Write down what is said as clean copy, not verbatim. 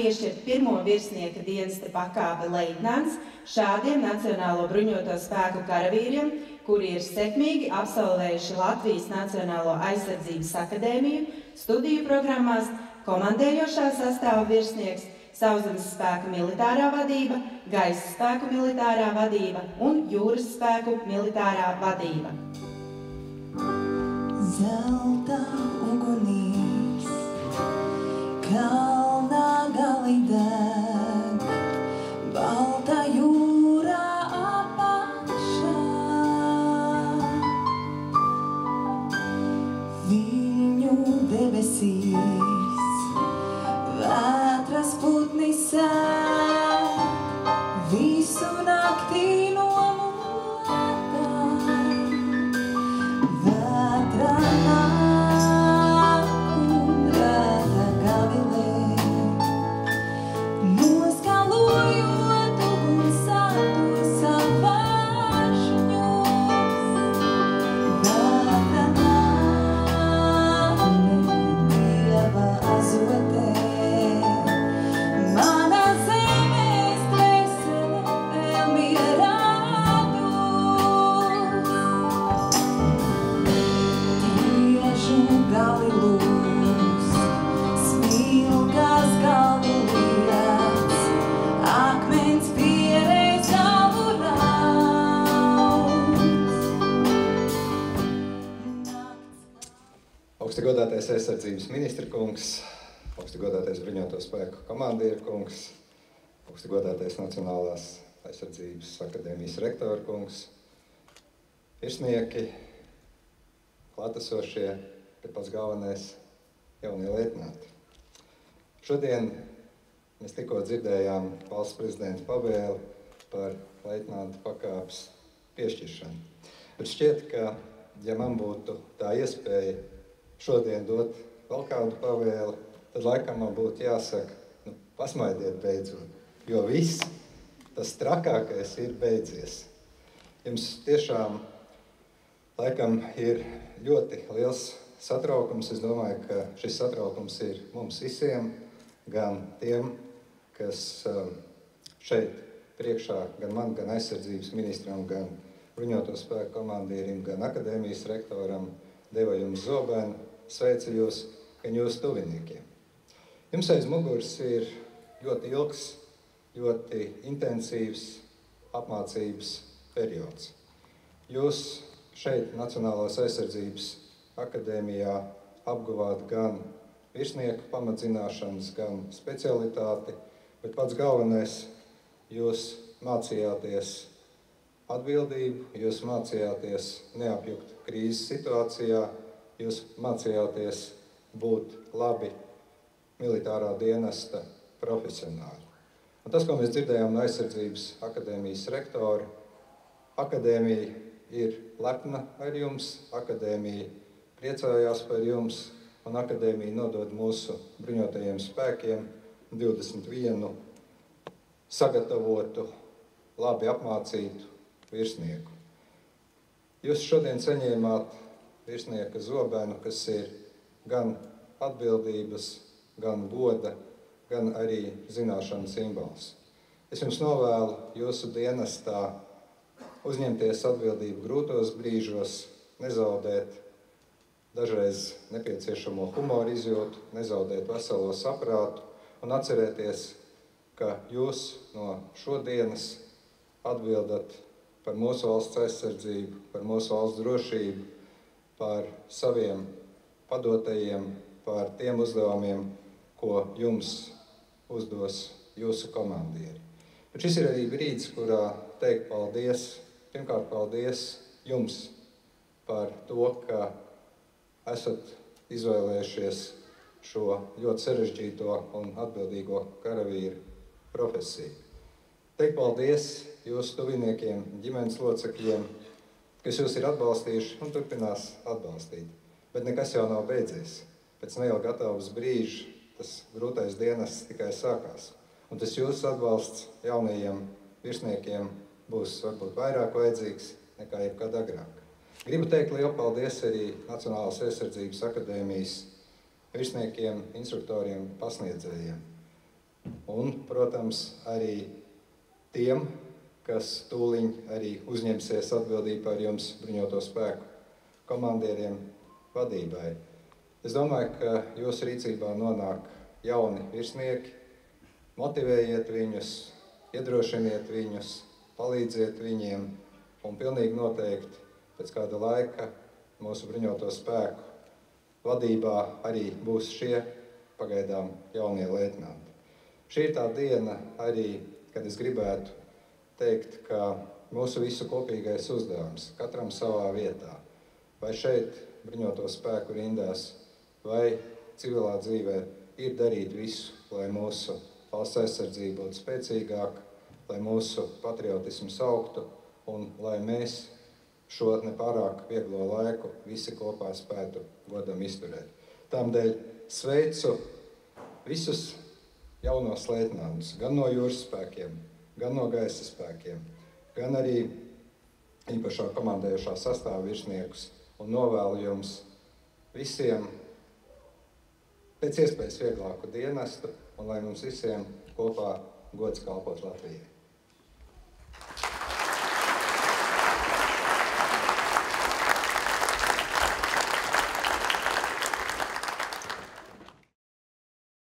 piešķirt pirmo virsnieka dienesta pakāpi leitnants šādiem Nacionālo bruņoto spēku karavīriem, kuri ir sekmīgi absolvējuši Latvijas Nacionālo aizsardzības akadēmiju, studiju programmās komandējošā sastāva virsnieks, Sauszemes spēku militārā vadība, gaisa spēku militārā vadība un jūras spēku militārā vadība. Zelta ugunīs, kalnā gali deg, balta jūrā apakšā. Viņu debesīs, vētras putni sēd, visu naktī nomulētā. Vētra nāk un rēta gavilē, noskalojot ugunsātos apvāršņos. Vētra nāk Dieva azotē, mana zemes dvēsele vēl mierā dos. Tiežu gali lūs, smilgas galvu liec, akmens pierēs galvu rauds. Augsti godātais aizsardzības ministra kungs, augsti godātais bruņoto spēku komandieru kungs, augsti godātais Nacionālās aizsardzības akadēmijas rektora kungs, virsnieki, klātesošie, bet pats galvenais jaunie leitnanti. Šodien mēs tikko dzirdējām valsts prezidenta pavēli par leitnanta pakāpes piešķiršanu. Bet šķiet, ka, ja man būtu tā iespēja šodien dot vēl kādu pavēli, tad laikam man būtu jāsaka, pasmaidiet beidzot, jo viss tas trakākais ir beidzies. Jums tiešām laikam ir ļoti liels satraukums. Es domāju, ka šis satraukums ir mums visiem, gan tiem, kas šeit priekšā, gan man, gan aizsardzības ministram, gan bruņoto spēku komandierim, gan akadēmijas rektoram deva jums zobenu, sveicu jūs, gan jūsu tuviniekiem. Jums aiz muguras ir ļoti ilgs, ļoti intensīvs apmācības periods. Jūs šeit Nacionālās aizsardzības akadēmijā apguvāt gan virsnieku pamatzināšanas, gan specialitāti, bet pats galvenais, jūs mācījāties atbildību, jūs mācījāties neapjukt krīzes situācijā, jūs mācījāties būt labi militārā dienesta profesionāļi. Un tas, ko mēs dzirdējām no aizsardzības akadēmijas rektora, akadēmija ir lepna ar jums, akadēmija priecājās par jums, un akadēmija nodod mūsu bruņotajiem spēkiem 21 sagatavotu, labi apmācītu virsnieku. Jūs šodien saņēmāt virsnieka zobenu, kas ir gan atbildības, gan goda, gan arī zināšanu simbols. Es jums novēlu jūsu dienestā uzņemties atbildību grūtos brīžos, nezaudēt dažreiz nepieciešamo humoru izjūtu, nezaudēt veselo saprātu un atcerēties, ka jūs no šodienas atbildat par mūsu valsts aizsardzību, par mūsu valsts drošību, par saviem padotajiem, par tiem uzdevumiem, ko jums uzdos jūsu komandieri. Bet šis ir arī brīdis, kurā teikt paldies, pirmkārt paldies jums par to, ka esat izvēlējušies šo ļoti sarežģīto un atbildīgo karavīru profesiju. Teikt paldies jūsu tuviniekiem, ģimenes locekļiem, kas jūs ir atbalstījuši un turpinās atbalstīt. Bet nekas jau nav beidzies. Pēc neilga gatavas brīža tas grūtais dienests tikai sākās. Un tas jūsu atbalsts jaunajiem virsniekiem būs varbūt vairāk vajadzīgs nekā jebkad agrāk. Gribu teikt lielu paldies arī Nacionālās aizsardzības akadēmijas virsniekiem, instruktoriem, pasniedzējiem. Un, protams, arī tiem, kas tūliņ arī uzņemsies atbildību par jums bruņoto spēku komandieriem vadībai. Es domāju, ka jūsu rīcībā nonāk jauni virsnieki, motivējiet viņus, iedrošiniet viņus, palīdziet viņiem, un pilnīgi noteikti pēc kāda laika mūsu bruņoto spēku vadībā arī būs šie pagaidām jaunie leitnanti. Šī ir tā diena arī, kad es gribētu teikt, ka mūsu visu kopīgais uzdevums, katram savā vietā, vai šeit bruņoto spēku rindās, vai civilā dzīvē, ir darīt visu, lai mūsu valsts aizsardzība būtu spēcīgāka, lai mūsu patriotisms augtu un lai mēs šo nepārāk vieglo laiku visi kopā spētu godam izturēt. Tādēļ sveicu visus jaunos leitnantus, gan no jūras spēkiem, gan no gaisa spēkiem, gan arī īpašā komandējošā sastāva virsniekus un novēlu jums visiem pēc iespējas vieglāku dienestu un lai mums visiem kopā gods kalpot Latvijai.